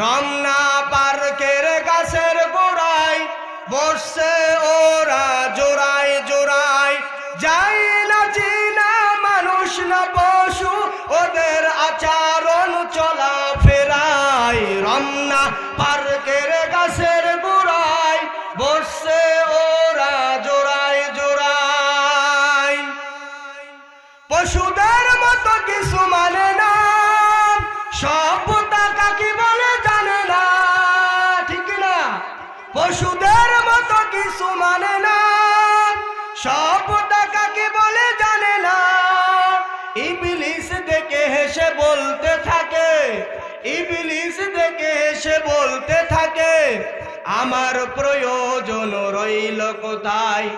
রমনা পার্কের গাছের গোড়ায় বসছে ওরা জোড়ায় জোড়ায়, যাই না চিনা মানুষ না পশু, ওদের আচরণ চলা ফেরায়। রমনা পার্কের গাছের গোড়ায় বসছে ওরা জোড়ায় জোড়ায়। পশুদের মতো কিছু মানে না, সভ্যতা কাকে বলে জানে না, ঠিক না? পশুদের মতো কিছু মানে না, সভ্যতা কাকে বলে জানে না। ইবলিস দেখে হেসে বলতে থাকে, ইবলিস দেখে হেসে বলতে থাকে, আমার প্রয়োজন রইল কোথায়,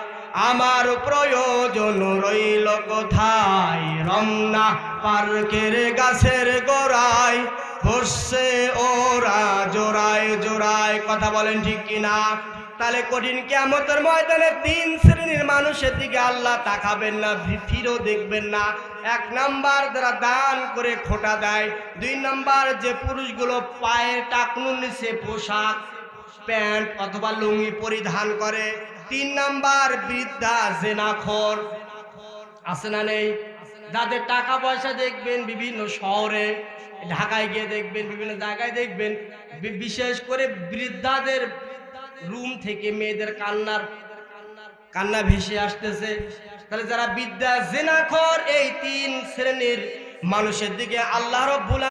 আমার প্রয়োজন রইল কোথায়। রমনা পার্কের গাছের গোড়ায় বসছে ওরা জোড়ায় জোড়ায়। কথা বলেন ঠিক কিনা? তাহলে কঠিন কিয়ামতের ময়দানে তিন শ্রেণীর মানুষের দিকে আল্লাহ তাকাবেন না, ফিরেও দেখবেন না। এক নাম্বার যারা দান করে খোটা দেয়, দুই নাম্বার যে পুরুষগুলো পায়ের টাকনুর নিচে পোশাক প্যান্ট অথবা লুঙ্গি পরিধান করে, তিন নাম্বার বৃদ্ধা জেনাখোর আছে না নেই? যাদের টাকা পয়সা দেখবেন বিভিন্ন শহরে, ঢাকায় গিয়ে দেখবেন, বিভিন্ন জায়গায় দেখবেন, বিশেষ করে বৃদ্ধাদের রুম থেকে মেয়েদের কান্না ভেসে আসতেছে। তাহলে যারা বৃদ্ধা জেনাখোর, এই তিন শ্রেণীর মানুষের দিকে আল্লাহ রাব্বুল